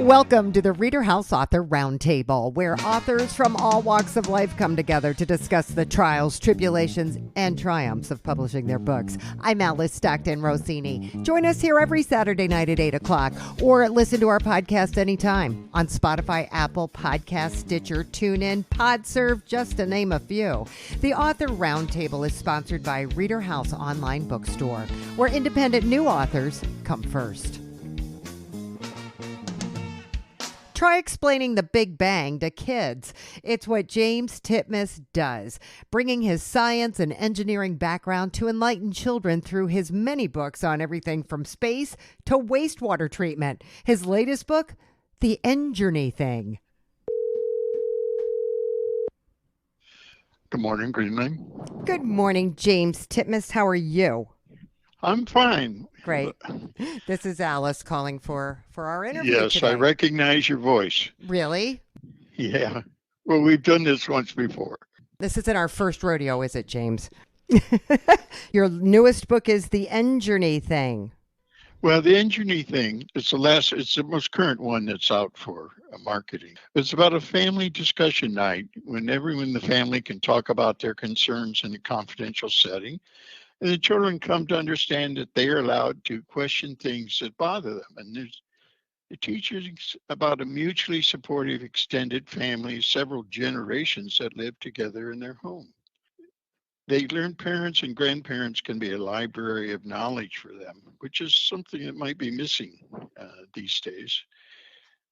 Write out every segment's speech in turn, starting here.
Welcome to the ReaderHouse Author Roundtable, where authors from all walks of life come together to discuss the trials, tribulations, and triumphs of publishing their books. I'm Alice Stockton Rossini. Join us here every Saturday night at 8 o'clock, or listen to our podcast anytime on Spotify, Apple Podcasts, Stitcher, TuneIn, PodServe, just to name a few. The Author Roundtable is sponsored by ReaderHouse Online Bookstore, where independent new authors come first. Try explaining the Big Bang to kids. It's what James Titmas does, bringing his science and engineering background to enlighten children through his many books on everything from space to wastewater treatment. His latest book, The Enjourney Thing. Good morning, good evening. Good morning, James Titmas. How are you? I'm fine. Great. This is Alice calling for our interview Yes, today. I recognize your voice. Really? Yeah. Well, we've done this once before. This isn't our first rodeo, is it, James? Your newest book is The Enjourney Thing. Well, the Enjourney Thing, it's the most current one that's out for marketing. It's about a family discussion night when everyone in the family can talk about their concerns in a confidential setting. And the children come to understand that they are allowed to question things that bother them. And it teaches about a mutually supportive extended family, several generations that live together in their home. They learn parents and grandparents can be a library of knowledge for them, which is something that might be missing these days.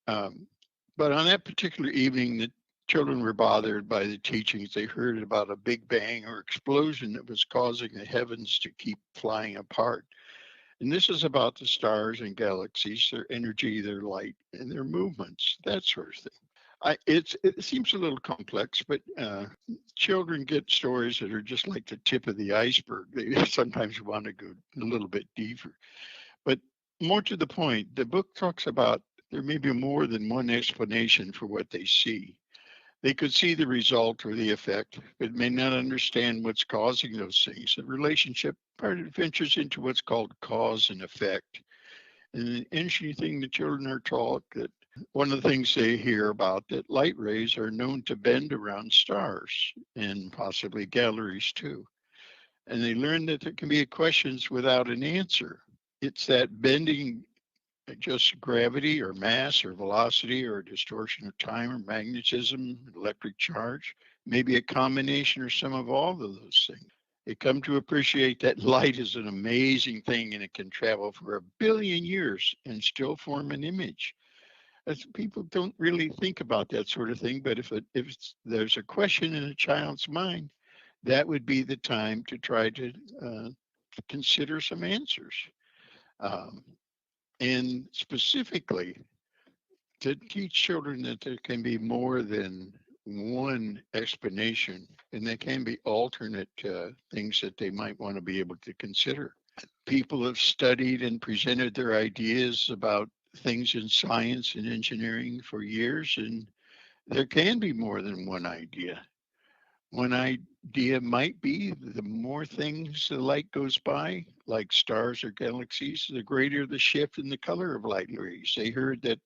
But on that particular evening, the children were bothered by the teachings. They heard about a big bang or explosion that was causing the heavens to keep flying apart. And this is about the stars and galaxies, their energy, their light, and their movements, that sort of thing. It seems a little complex, but children get stories that are just like the tip of the iceberg. They sometimes want to go a little bit deeper. But more to the point, the book talks about there may be more than one explanation for what they see. They could see the result or the effect, but may not understand what's causing those things. The relationship part ventures into what's called cause and effect. And the interesting thing, the children are taught that one of the things they hear about that light rays are known to bend around stars and possibly galleries too. And they learn that there can be questions without an answer. It's that bending, just gravity or mass or velocity or distortion of time or magnetism, electric charge, maybe a combination or some of all of those things. They come to appreciate that light is an amazing thing and it can travel for 1 billion years and still form an image. As people don't really think about that sort of thing, but if there's a question in a child's mind, that would be the time to try to consider some answers. And specifically, to teach children that there can be more than one explanation, and there can be alternate things that they might want to be able to consider. People have studied and presented their ideas about things in science and engineering for years, and there can be more than one idea. One idea might be the more things the light goes by, like stars or galaxies, the greater the shift in the color of light rays. They heard that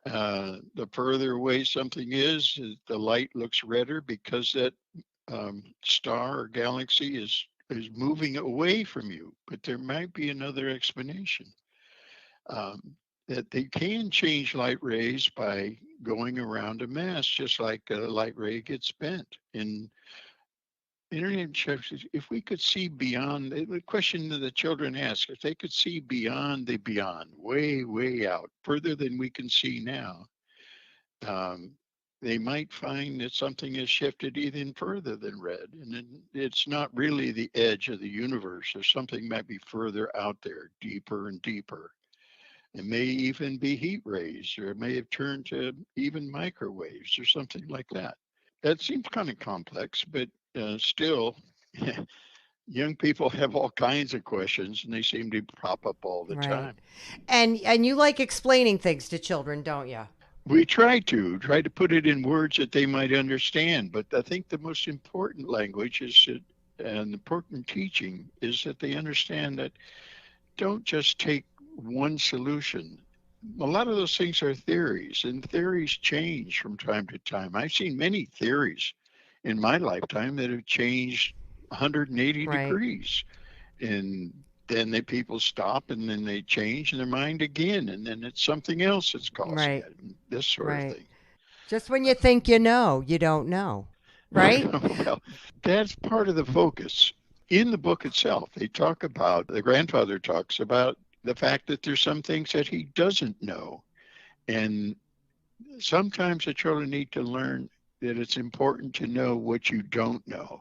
the further away something is, the light looks redder because that star or galaxy is moving away from you. But there might be another explanation. That they can change light rays by going around a mass, just like a light ray gets bent. And internet checks, if we could see beyond, the question that the children ask, if they could see beyond the beyond, way, way out, further than we can see now, they might find that something has shifted even further than red. And then it's not really the edge of the universe, or something might be further out there, deeper and deeper. It may even be heat rays, or it may have turned to even microwaves or something like that. That seems kind of complex, but still, young people have all kinds of questions, and they seem to pop up all the time. And you like explaining things to children, don't you? We try to put it in words that they might understand, but I think the most important language is and important teaching is that they understand that don't just take one solution. a lot of those things are theories, and theories change from time to time. I've seen many theories in my lifetime that have changed 180 Right. degrees, and then people stop, and then they change in their mind again, and then it's something else that's causing Right. it, and this sort of Right. thing. Just when you think you know, you don't know. Right? Well, that's part of the focus. In the book itself, they talk about, the grandfather talks about the fact that there's some things that he doesn't know. And sometimes the children need to learn that it's important to know what you don't know.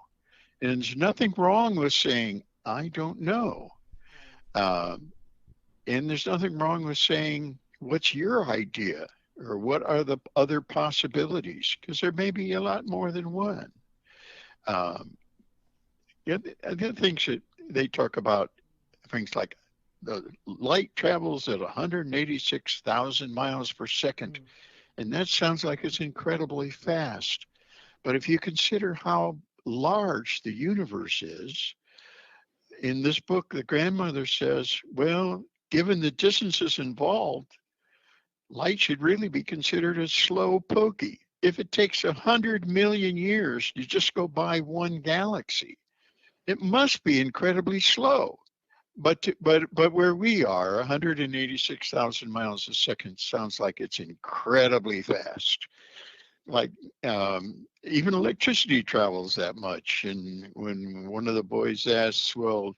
And there's nothing wrong with saying, I don't know. Um, and there's nothing wrong with saying, what's your idea? Or what are the other possibilities? Because there may be a lot more than one. Um, Yeah, the other things that they talk about, things like the light travels at 186,000 miles per second, and that sounds like it's incredibly fast. But if you consider how large the universe is, in this book, the grandmother says, well, given the distances involved, light should really be considered a slow pokey. If it takes 100 million years to just go by one galaxy, it must be incredibly slow. But where we are, 186,000 miles a second sounds like it's incredibly fast. Like even electricity travels that much. And when one of the boys asks, "Well,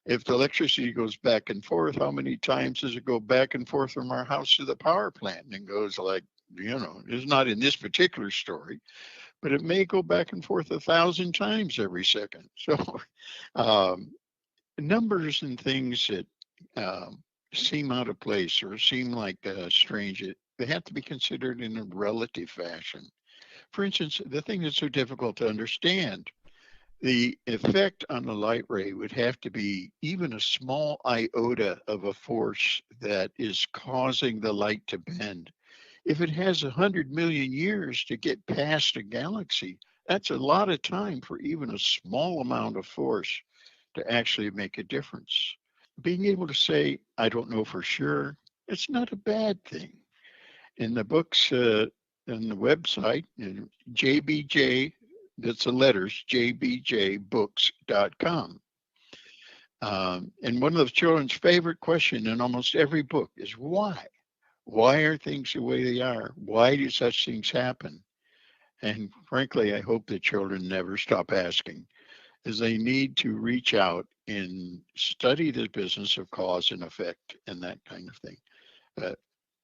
if the electricity goes back and forth, how many times does it go back and forth from our house to the power plant?" And it goes like, it's not in this particular story, but it may go back and forth 1,000 times every second. So um, numbers and things that seem out of place or seem like strange, they have to be considered in a relative fashion. For instance, the thing that's so difficult to understand, the effect on the light ray would have to be even a small iota of a force that is causing the light to bend. If it has 100 million years to get past a galaxy, that's a lot of time for even a small amount of force to actually make a difference. Being able to say, I don't know for sure, it's not a bad thing. In the books, on the website, JBJ, that's the letters, jbjbooks.com. And one of the children's favorite question in almost every book is why? Why are things the way they are? Why do such things happen? And frankly, I hope the children never stop asking, is they need to reach out and study the business of cause and effect and that kind of thing.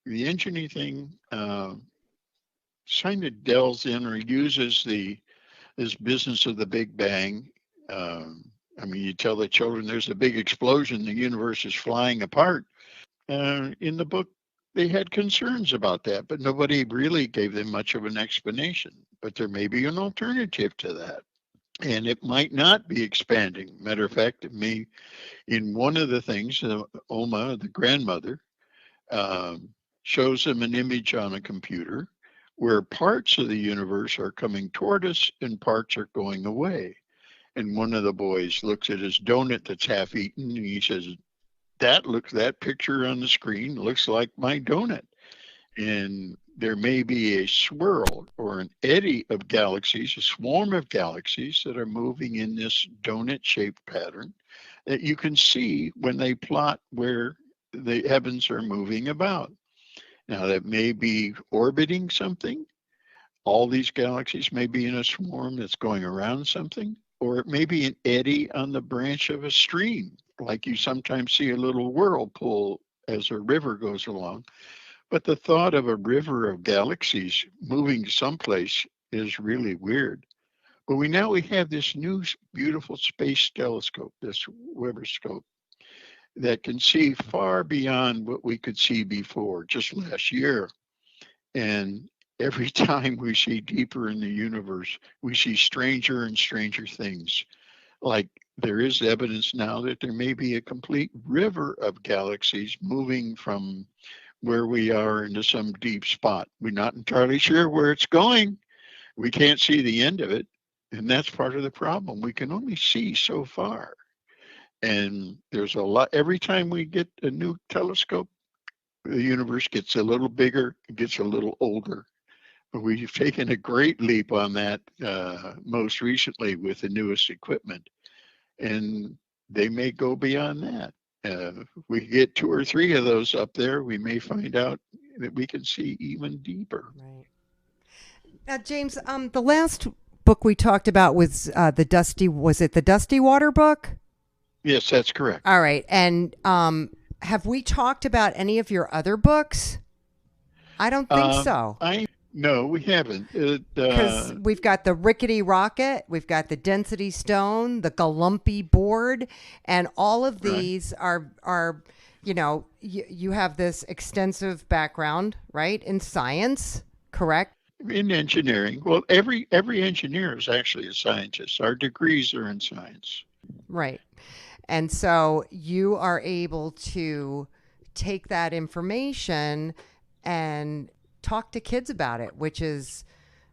The engineering thing kind of delves in or uses this business of the Big Bang. I mean, you tell the children there's a big explosion, the universe is flying apart. In the book, they had concerns about that, but nobody really gave them much of an explanation. But there may be an alternative to that. And it might not be expanding. Matter of fact, it may, in one of the things, Oma, the grandmother, um, shows them an image on a computer where parts of the universe are coming toward us and parts are going away. And one of the boys looks at his donut that's half eaten and he says, that picture on the screen looks like my donut. And there may be a swirl or an eddy of galaxies, a swarm of galaxies that are moving in this donut shaped pattern that you can see when they plot where the heavens are moving about. Now, that may be orbiting something. All these galaxies may be in a swarm that's going around something, or it may be an eddy on the branch of a stream, like you sometimes see a little whirlpool as a river goes along. But the thought of a river of galaxies moving someplace is really weird. But we have this new beautiful space telescope, this Weber scope, that can see far beyond what we could see before just last year. And every time we see deeper in the universe, we see stranger and stranger things. Like there is evidence now that there may be a complete river of galaxies moving from where we are into some deep spot. We're not entirely sure where it's going. We can't see the end of it. And that's part of the problem. We can only see so far. And there's a lot, every time we get a new telescope, the universe gets a little bigger, it gets a little older. We've taken a great leap on that most recently with the newest equipment, and they may go beyond that. We get 2 or 3 of those up there, we may find out that we can see even deeper. Right. Now, James, the last book we talked about was was it the Dusty Water book? Yes, that's correct. All right. And have we talked about any of your other books? I don't think so. No, we haven't. Because we've got the Rickety Rocket, we've got the Density Stone, the Galumpy Board, and all of these are you have this extensive background, right, in science, correct? In engineering. Well, every engineer is actually a scientist. Our degrees are in science. Right. And so you are able to take that information and talk to kids about it, which is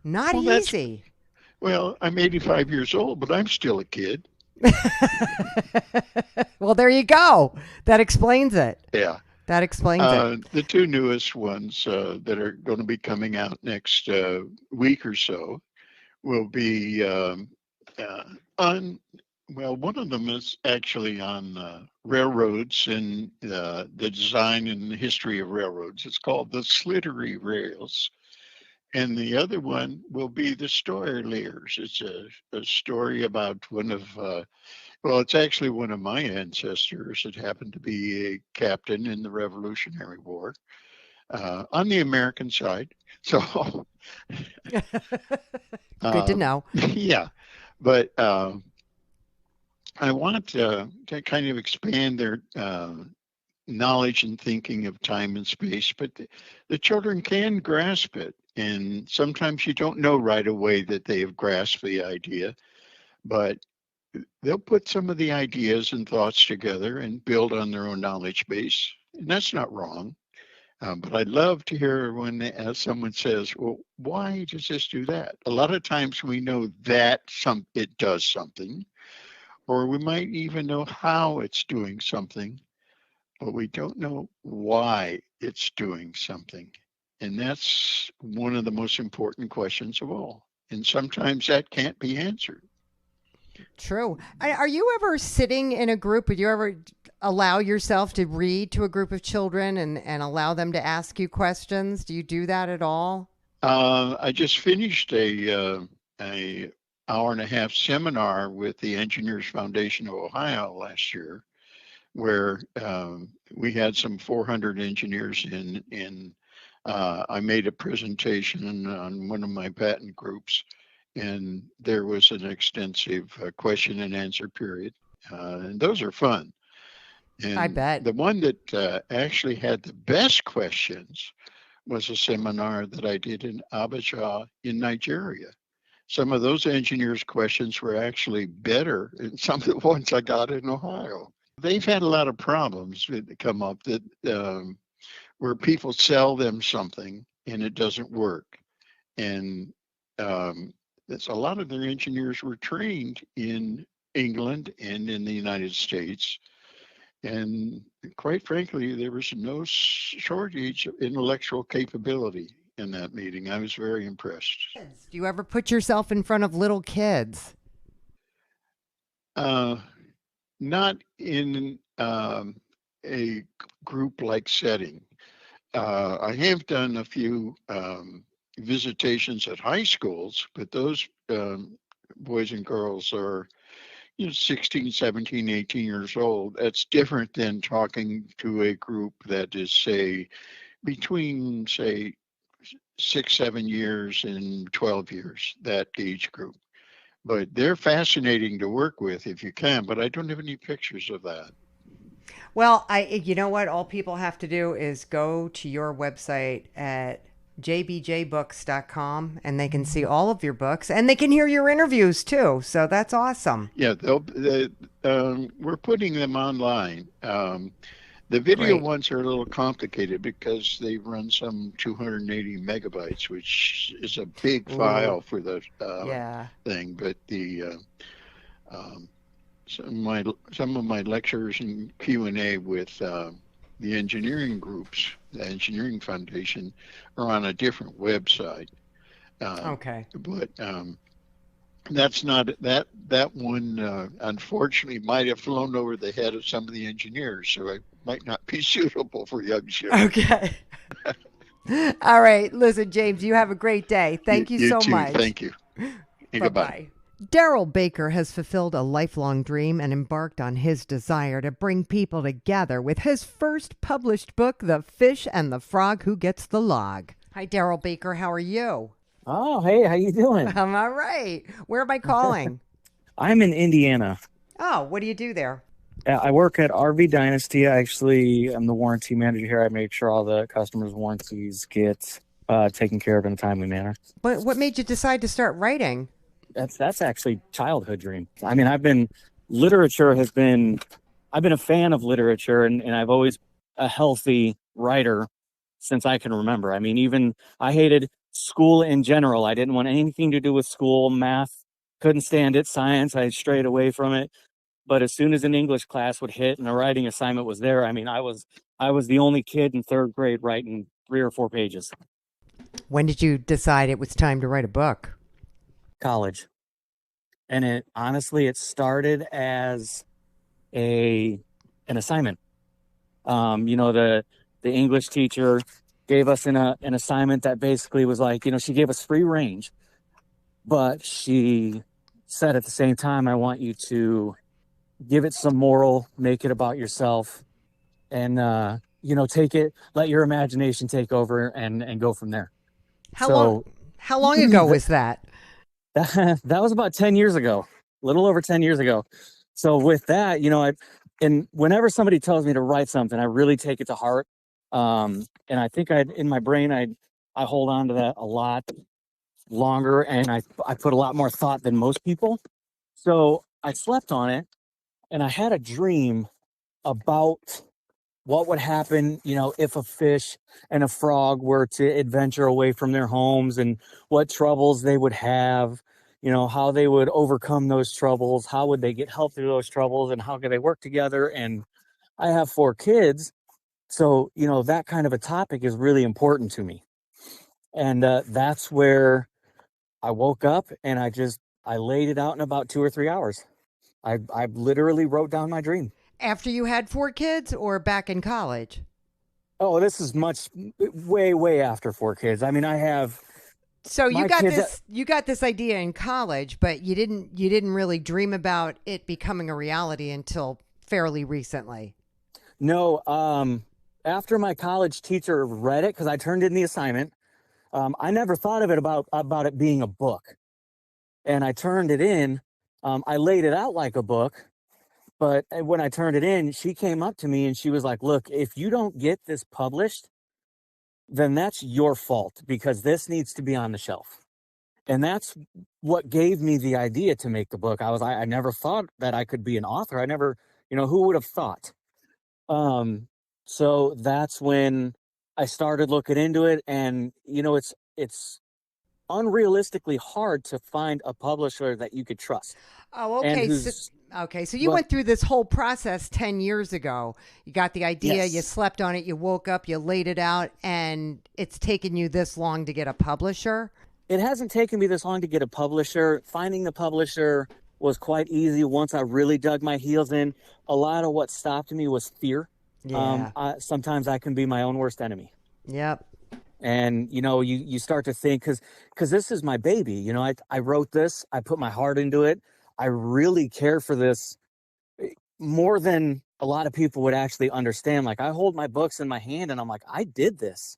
not easy. Well, I'm 85 years old, but I'm still a kid. Well, there you go. That explains it. Yeah. That explains it. The 2 newest ones that are going to be coming out next week or so will be one of them is actually on railroads and the design and the history of railroads. It's called The Slittery Rails. And the other one will be The Storylayers. It's a story about it's actually one of my ancestors. It happened to be a captain in the Revolutionary War on the American side. So good to know. Yeah. But I want to kind of expand their knowledge and thinking of time and space, but the children can grasp it. And sometimes you don't know right away that they have grasped the idea, but they'll put some of the ideas and thoughts together and build on their own knowledge base. And that's not wrong. But I'd love to hear when someone says, well, why does this do that? A lot of times we know that it does something, or we might even know how it's doing something, but we don't know why it's doing something. And that's one of the most important questions of all. And sometimes that can't be answered. True. Are you ever sitting in a group? Would you ever allow yourself to read to a group of children and allow them to ask you questions? Do you do that at all? I just finished a hour and a half seminar with the Engineers Foundation of Ohio last year, where we had some 400 engineers in. I made a presentation on one of my patent groups, and there was an extensive question and answer period. And those are fun. And I bet. The one that actually had the best questions was a seminar that I did in Abuja in Nigeria. Some of those engineers' questions were actually better than some of the ones I got in Ohio. They've had a lot of problems that come up that where people sell them something and it doesn't work. And a lot of their engineers were trained in England and in the United States. And quite frankly, there was no shortage of intellectual capability in that meeting. I was very impressed. Do you ever put yourself in front of little kids? Not in a group-like setting. I have done a few visitations at high schools, but those boys and girls are 16, 17, 18 years old. That's different than talking to a group that is, say, between, say, 6, 7 years and 12 years, that age group. But they're fascinating to work with if you can, but I don't have any pictures of that. Well, you know what? All people have to do is go to your website at jbjbooks.com and they can see all of your books and they can hear your interviews too. So that's awesome. Yeah, we're putting them online. The video ones are a little complicated because they run some 280 megabytes, which is a big file for the thing. But some of my lectures and Q&A with The engineering groups, the engineering foundation, are on a different website. Okay. But that's not that one. Unfortunately, might have flown over the head of some of the engineers, so it might not be suitable for young children. Okay. All right. Listen, James, you have a great day. You, Thank you you so too. much. Thank you. And Bye goodbye. bye. Darryl Baker has fulfilled a lifelong dream and embarked on his desire to bring people together with his first published book, The Fish and the Frog Who Gets the Log. Hi, Darryl Baker. How are you? Oh, hey, how you doing? I'm all right. Where am I calling? I'm in Indiana. Oh, what do you do there? I work at RV Dynasty. I actually am the warranty manager here. I make sure all the customers' warranties get taken care of in a timely manner. But what made you decide to start writing? That's actually childhood dream. I mean, literature has been, I've been a fan of literature, and I've always a healthy writer since I can remember. I mean, even I hated school in general. I didn't want anything to do with school, math, couldn't stand it, science, I strayed away from it. But as soon as an English class would hit and a writing assignment was there, I mean, I was the only kid in third grade writing 3 or 4 pages. When did you decide it was time to write a book? College. And it honestly, it started as an assignment. The English teacher gave us an assignment that basically was like, she gave us free range, but she said at the same time, I want you to give it some moral, make it about yourself, and take it, let your imagination take over and go from there. How long ago was that? That was about 10 years ago, a little over 10 years ago. So with that, and whenever somebody tells me to write something, I really take it to heart. And I think in my brain, I hold on to that a lot longer, and I put a lot more thought than most people. So I slept on it, and I had a dream about what would happen, if a fish and a frog were to adventure away from their homes, and what troubles they would have, how they would overcome those troubles, how would they get help through those troubles, and how could they work together. And I have 4 kids, so, that kind of a topic is really important to me. And that's where I woke up and I laid it out in about 2 or 3 hours. I literally wrote down my dream. After you had 4 kids or back in college? Oh, this is way after 4 kids. I mean, I have. So you got this idea in college, but you didn't really dream about it becoming a reality until fairly recently. No, after my college teacher read it, because I turned in the assignment, I never thought of it about it being a book. And I turned it in. I laid it out like a book. But when I turned it in, she came up to me and she was like, look, if you don't get this published, then that's your fault, because this needs to be on the shelf. And that's what gave me the idea to make the book. I never thought that I could be an author. I never, who would have thought? So that's when I started looking into it, and, it's unrealistically hard to find a publisher that you could trust. Oh, okay. So you went through this whole process 10 years ago. You got the idea, Yes. You slept on it, you woke up, you laid it out, and it's taken you this long to get a publisher? It hasn't taken me this long to get a publisher. Finding the publisher was quite easy once I really dug my heels in. A lot of what stopped me was fear. Yeah. Sometimes I can be my own worst enemy. Yep. And, you start to think, because this is my baby. I wrote this. I put my heart into it. I really care for this more than a lot of people would actually understand. Like, I hold my books in my hand and I'm like, I did this.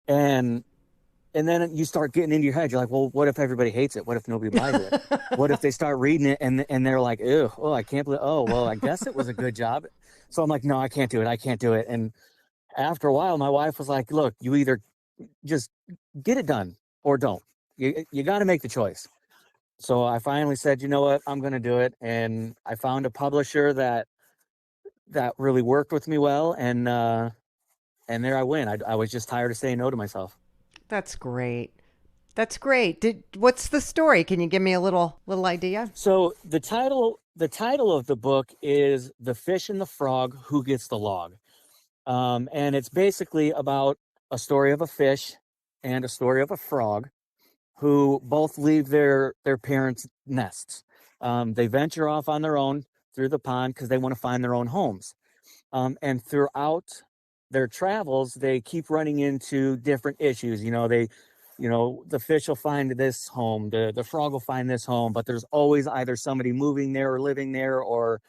And then you start getting into your head. You're like, well, what if everybody hates it? What if nobody buys it? What if they start reading it and they're like, ew, oh, I can't believe, oh, well, I guess it was a good job. So I'm like, no, I can't do it. I can't do it. And after a while, my wife was like, look, you either just get it done or don't. You got to make the choice. So I finally said, you know what, I'm going to do it. And I found a publisher that really worked with me well. And there I went. I was just tired of saying no to myself. That's great. That's great. What's the story? Can you give me a little idea? So the title of the book is The Fish and the Frog Who Gets the Log. And it's basically about a story of a fish and a story of a frog who both leave their parents' nests. They venture off on their own through the pond because they want to find their own homes. And throughout their travels, they keep running into different issues. The fish will find this home, the frog will find this home, but there's always either somebody moving there or living there, or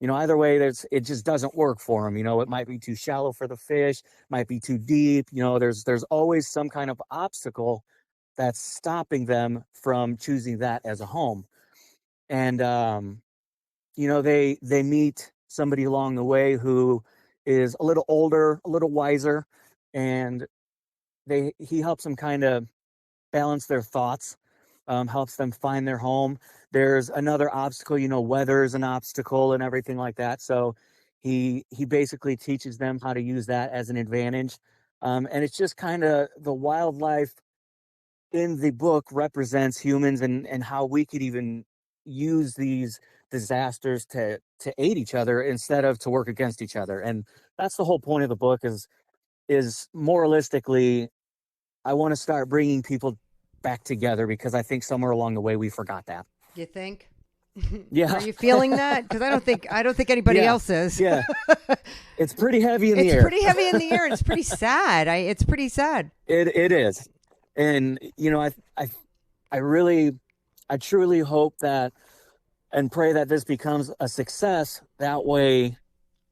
either way, it just doesn't work for them. It might be too shallow for the fish, might be too deep. There's always some kind of obstacle that's stopping them from choosing that as a home. And they meet somebody along the way who is a little older, a little wiser, and he helps them kind of balance their thoughts, helps them find their home. There's another obstacle, weather is an obstacle and everything like that. So he basically teaches them how to use that as an advantage. And it's just kind of the wildlife in the book represents humans and how we could even use these disasters to aid each other instead of to work against each other. And that's the whole point of the book is moralistically, I want to start bringing people back together, because I think somewhere along the way we forgot that. You think? Yeah. Are you feeling that? Because I don't think anybody else is. Yeah. It's pretty heavy in the air. It's pretty heavy in the air, and it's pretty sad. It's pretty sad. It is. And I truly hope that and pray that this becomes a success. That way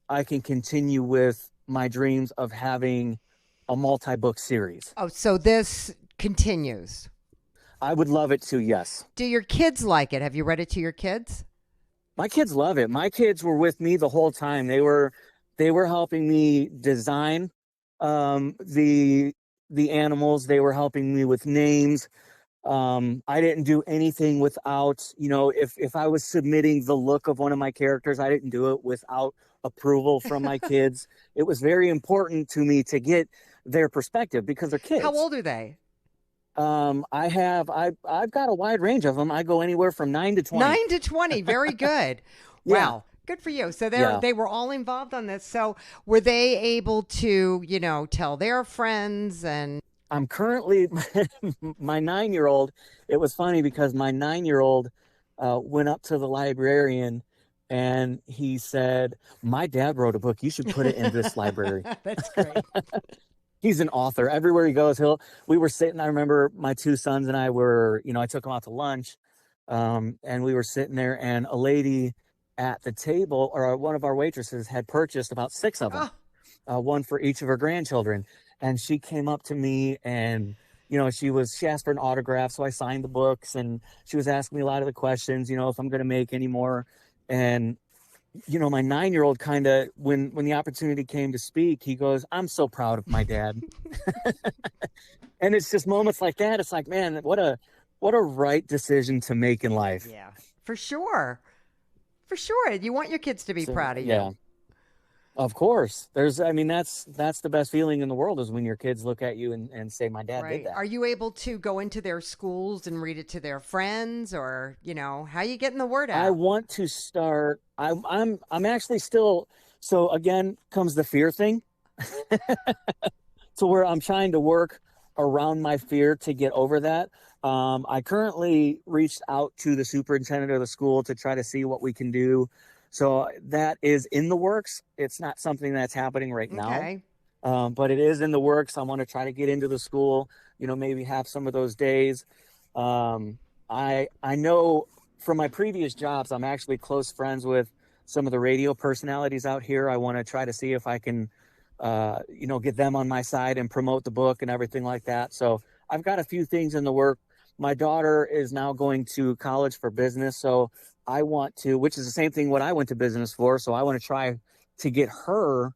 I can continue with my dreams of having a multi-book series. Oh, so this continues. I would love it to, yes. Do your kids like it? Have you read it to your kids? My kids love it. My kids were with me the whole time. They were helping me design the animals. They were helping me with names. I didn't do anything without, if I was submitting the look of one of my characters, I didn't do it without approval from my kids. It was very important to me to get their perspective because they're kids. How old are they? I've got a wide range of them. I go anywhere from 9 to 20. 9 to 20. Very good. Yeah. Wow. Good for you. So they were all involved on this. So were they able to, tell their friends? And I'm currently my 9-year-old. It was funny because my 9-year-old went up to the librarian and he said, "My dad wrote a book. You should put it in this library." That's great. He's an author. Everywhere he goes, we were sitting, I remember my two sons and I were, I took them out to lunch, and we were sitting there, and a lady at the table, or one of our waitresses, had purchased about 6 of them, one for each of her grandchildren. And she came up to me and, she asked for an autograph. So I signed the books, and she was asking me a lot of the questions, if I'm going to make any more. And my 9-year-old kind of, when the opportunity came to speak, he goes, "I'm so proud of my dad." And it's just moments like that. It's like, man, what a right decision to make in life. Yeah, for sure. For sure. You want your kids to be proud of you. Yeah. Of course. That's the best feeling in the world, is when your kids look at you and say, "My dad did that." Are you able to go into their schools and read it to their friends, or, how are you getting the word out? I want to start. I'm actually still. So again, comes the fear thing. So where I'm trying to work around my fear to get over that. I currently reached out to the superintendent of the school to try to see what we can do. So that is in the works. It's not something that's happening right now. Okay. But it is in the works. I want to try to get into the school, maybe have some of those days. I know from my previous jobs, I'm actually close friends with some of the radio personalities out here. I want to try to see if I can, get them on my side and promote the book and everything like that. So I've got a few things in the work. My daughter is now going to college for business. So I want to, which is the same thing what I went to business for. So I want to try to get her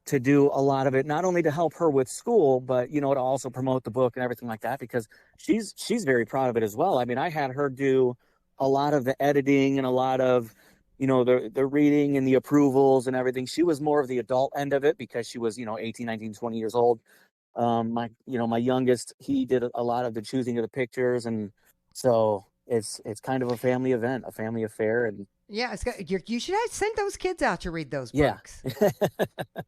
to do a lot of it, not only to help her with school, but, to also promote the book and everything like that, because she's very proud of it as well. I mean, I had her do a lot of the editing and a lot of, the reading and the approvals and everything. She was more of the adult end of it because she was, 18, 19, 20 years old. My youngest, he did a lot of the choosing of the pictures. And so it's kind of a family event, a family affair. And Yeah, you should have sent those kids out to read those Yeah. books.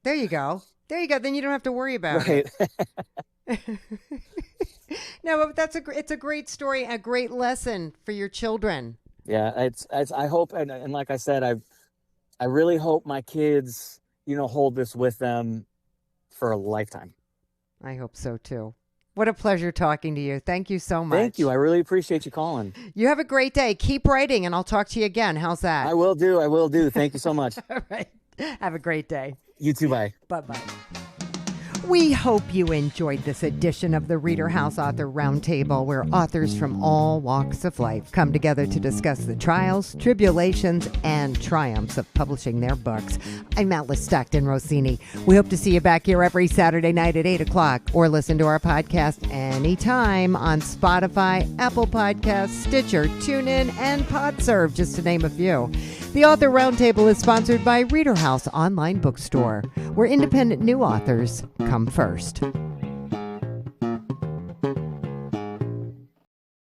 There you go. There you go. Then you don't have to worry about Right. it. No, but it's a great story, a great lesson for your children. Yeah, it's I hope, and like I said, I really hope my kids, hold this with them for a lifetime. I hope so too. What a pleasure talking to you. Thank you so much. Thank you. I really appreciate you calling. You have a great day. Keep writing, and I'll talk to you again. How's that? I will do. I will do. Thank you so much. All right. Have a great day. You too. Bye. Bye-bye. We hope you enjoyed this edition of the ReaderHouse Author Roundtable, where authors from all walks of life come together to discuss the trials, tribulations, and triumphs of publishing their books. I'm Alice Stockton Rossini. We hope to see you back here every Saturday night at 8 o'clock, or listen to our podcast anytime on Spotify, Apple Podcasts, Stitcher, TuneIn, and PodServe, just to name a few. The Author Roundtable is sponsored by ReaderHouse Online Bookstore, where independent new authors come first.